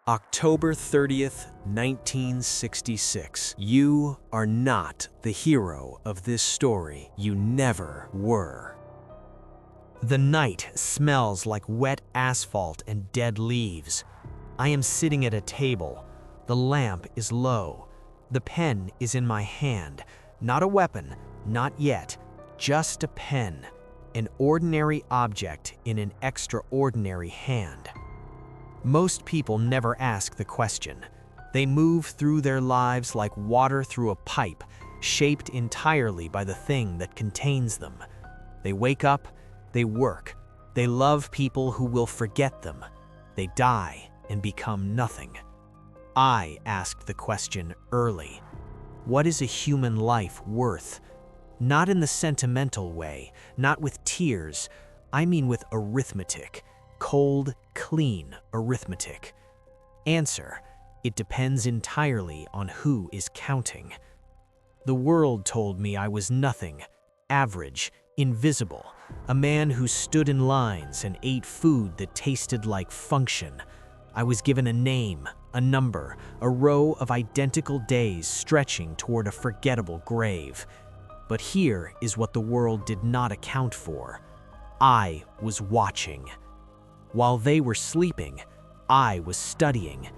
October 30th, 1966. You are not the hero of this story. You never were. The night smells like wet asphalt and dead leaves. I am sitting at a table. The lamp is low. The pen is in my hand. Not a weapon, not yet, just a pen. An ordinary object in an extraordinary hand. Most people never ask the question. They move through their lives like water through a pipe, shaped entirely by the thing that contains them. They wake up, they work, they love people who will forget them. They die and become nothing. I asked the question early. What is a human life worth? Not in the sentimental way, not with tears. I mean with arithmetic. Cold, clean arithmetic. Answer: it depends entirely on who is counting. The world told me I was nothing, average, invisible, a man who stood in lines and ate food that tasted like function. I was given a name, a number, a row of identical days stretching toward a forgettable grave. But here is what the world did not account for. I was watching. While they were sleeping, I was studying.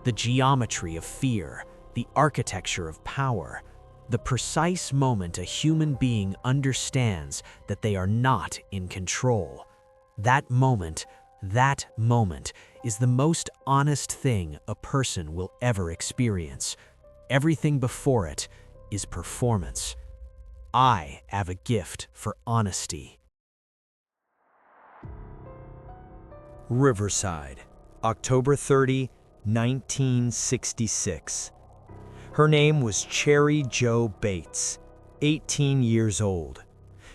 The geometry of fear, the architecture of power, the precise moment a human being understands that they are not in control. That moment is the most honest thing a person will ever experience. Everything before it is performance. I have a gift for honesty. Riverside, October 30, 1966. Her name was Cherry Jo Bates, 18 years old.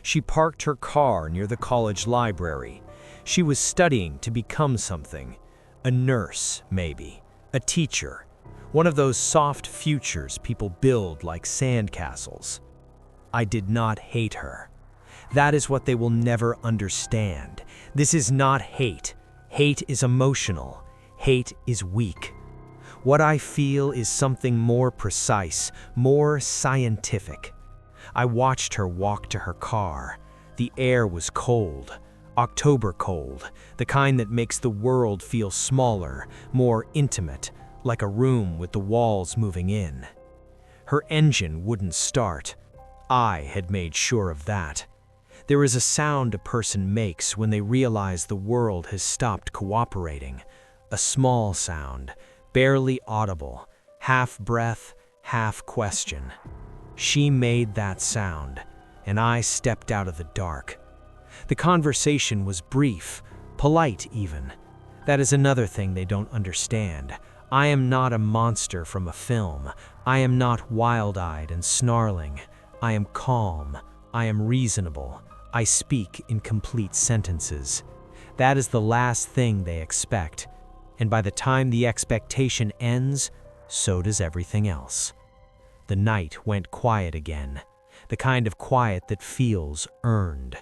She parked her car near the college library. She was studying to become something. A nurse, maybe. A teacher. One of those soft futures people build like sandcastles. I did not hate her. That is what they will never understand. This is not hate. Hate is emotional. Hate is weak. What I feel is something more precise, more scientific. I watched her walk to her car. The air was cold. October cold, the kind that makes the world feel smaller, more intimate, like a room with the walls moving in. Her engine wouldn't start. I had made sure of that. There is a sound a person makes when they realize the world has stopped cooperating. A small sound, barely audible, half breath, half question. She made that sound, and I stepped out of the dark. The conversation was brief, polite even. That is another thing they don't understand. I am not a monster from a film. I am not wild-eyed and snarling. I am calm. I am reasonable. I speak in complete sentences. That is the last thing they expect. And by the time the expectation ends, so does everything else. The night went quiet again. The kind of quiet that feels earned.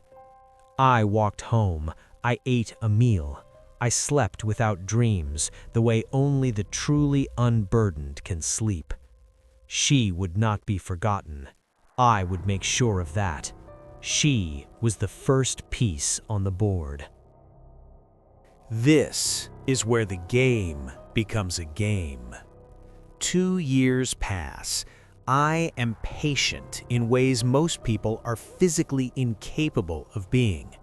I walked home. I ate a meal. I slept without dreams, the way only the truly unburdened can sleep. She would not be forgotten. I would make sure of that. She was the first piece on the board. This is where the game becomes a game. 2 years pass. I am patient in ways most people are physically incapable of being.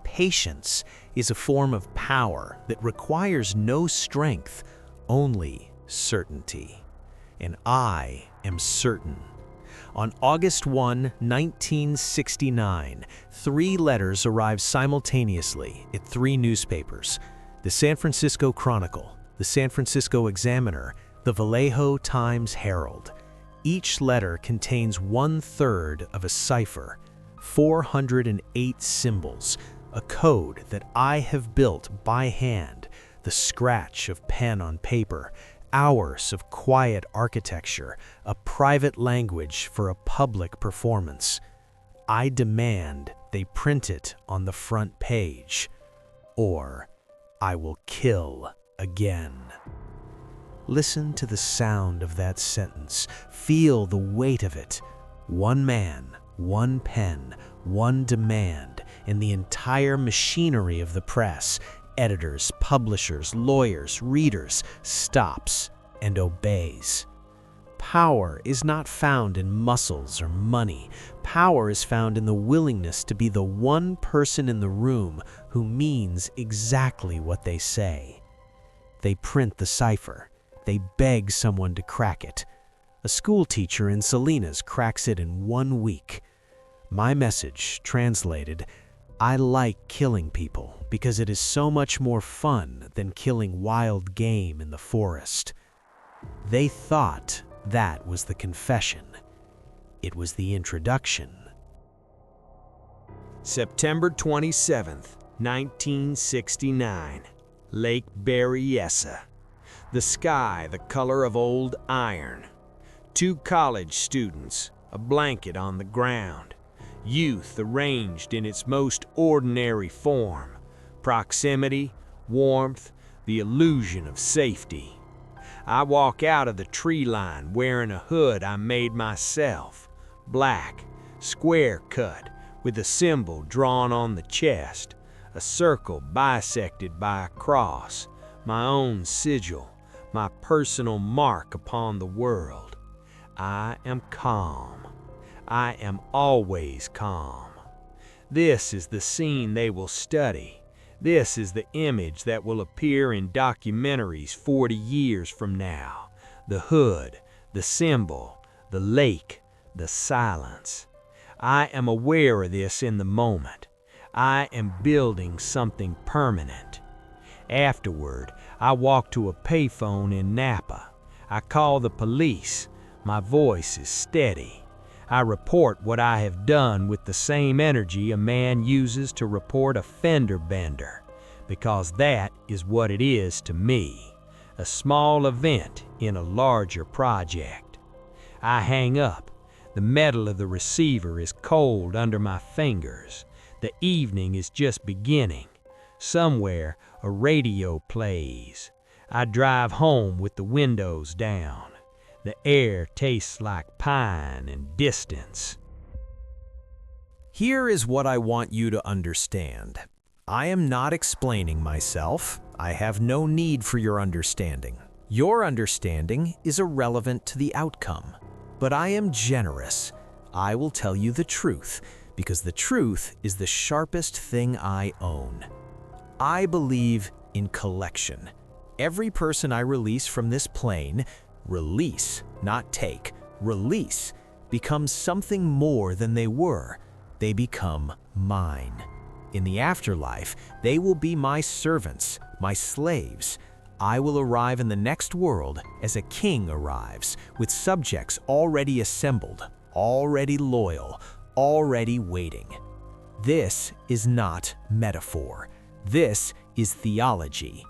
Patience is a form of power that requires no strength, only certainty. And I am certain. On August 1, 1969, 3 letters arrived simultaneously at 3 newspapers: the San Francisco Chronicle, the San Francisco Examiner, the Vallejo Times-Herald. Each letter contains 1/3 of a cipher, 408 symbols, a code that I have built by hand, the scratch of pen on paper, hours of quiet architecture, a private language for a public performance. I demand they print it on the front page, or I will kill again. Listen to the sound of that sentence. Feel the weight of it. One man, one pen, one demand, and the entire machinery of the press, editors, publishers, lawyers, readers, stops and obeys. Power is not found in muscles or money. Power is found in the willingness to be the one person in the room who means exactly what they say. They print the cipher. They beg someone to crack it. A school teacher in Salinas cracks it in 1 week. My message, translated, I like killing people because it is so much more fun than killing wild game in the forest. They thought that was the confession. It was the introduction. September 27th, 1969. Lake Berryessa. The sky the color of old iron. 2 college students, a blanket on the ground. Youth arranged in its most ordinary form. Proximity, warmth, the illusion of safety. I walk out of the tree line wearing a hood I made myself. Black, square cut, with a symbol drawn on the chest. A circle bisected by a cross. My own sigil, my personal mark upon the world. I am calm. I am always calm. This is the scene they will study. This is the image that will appear in documentaries 40 years from now. The hood, the symbol, the lake, the silence. I am aware of this in the moment. I am building something permanent. Afterward, I walk to a payphone in Napa. I call the police. My voice is steady. I report what I have done with the same energy a man uses to report a fender bender, because that is what it is to me, a small event in a larger project. I hang up. The metal of the receiver is cold under my fingers. The evening is just beginning. Somewhere, a radio plays. I drive home with the windows down. The air tastes like pine and distance. Here is what I want you to understand. I am not explaining myself. I have no need for your understanding. Your understanding is irrelevant to the outcome. But I am generous. I will tell you the truth, because the truth is the sharpest thing I own. I believe in collection. Every person I release from this plane, release, not take, release, becomes something more than they were. They become mine. In the afterlife, they will be my servants, my slaves. I will arrive in the next world as a king arrives, with subjects already assembled, already loyal, already waiting. This is not metaphor. This is theology.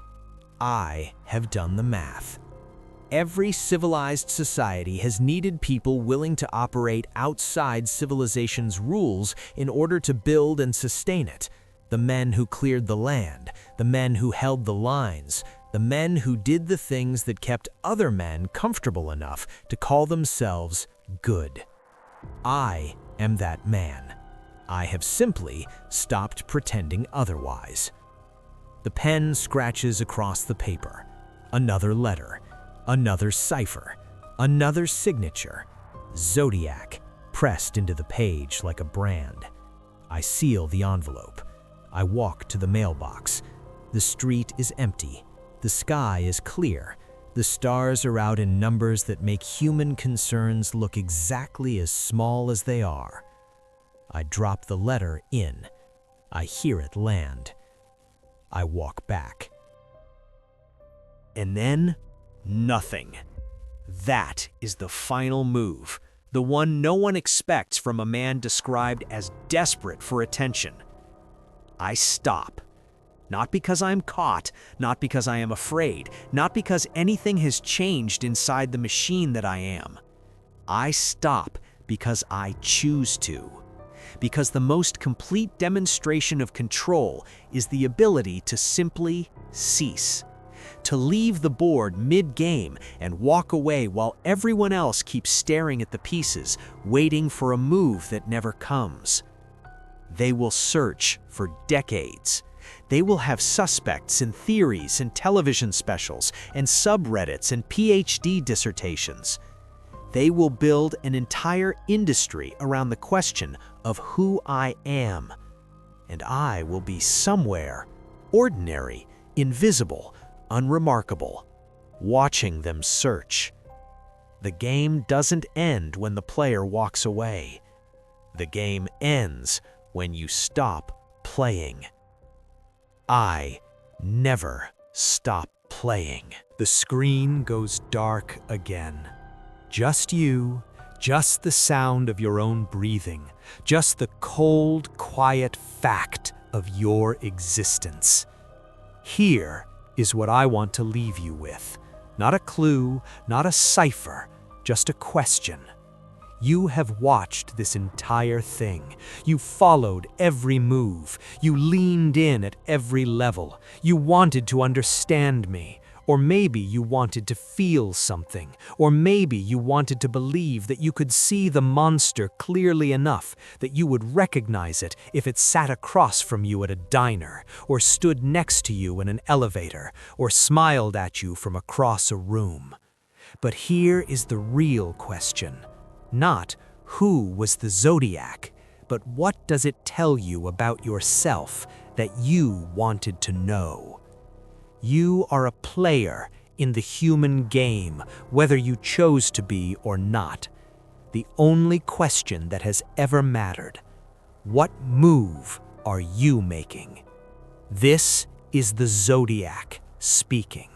I have done the math. Every civilized society has needed people willing to operate outside civilization's rules in order to build and sustain it. The men who cleared the land, the men who held the lines, the men who did the things that kept other men comfortable enough to call themselves good. I am that man. I have simply stopped pretending otherwise. The pen scratches across the paper. Another letter. Another cipher. Another signature. Zodiac, pressed into the page like a brand. I seal the envelope. I walk to the mailbox. The street is empty. The sky is clear. The stars are out in numbers that make human concerns look exactly as small as they are. I drop the letter in. I hear it land. I walk back. And then, nothing. That is the final move, the one no one expects from a man described as desperate for attention. I stop. Not because I am caught, not because I am afraid, not because anything has changed inside the machine that I am. I stop because I choose to. Because the most complete demonstration of control is the ability to simply cease. to leave the board mid-game and walk away while everyone else keeps staring at the pieces, waiting for a move that never comes. They will search for decades. They will have suspects in theories and television specials and subreddits and PhD dissertations. They will build an entire industry around the question of who I am. And I will be somewhere, ordinary, invisible, unremarkable, watching them search. The game doesn't end when the player walks away. The game ends when you stop playing. I never stop playing. The screen goes dark again. Just you, just the sound of your own breathing, just the cold, quiet fact of your existence. Here is what I want to leave you with. Not a clue, not a cipher, just a question. You have watched this entire thing. You followed every move. You leaned in at every level. You wanted to understand me. Or maybe you wanted to feel something. Or maybe you wanted to believe that you could see the monster clearly enough that you would recognize it if it sat across from you at a diner, or stood next to you in an elevator, or smiled at you from across a room. But here is the real question. Not who was the Zodiac, but what does it tell you about yourself that you wanted to know? You are a player in the human game, whether you chose to be or not. The only question that has ever mattered: what move are you making? This is the Zodiac speaking.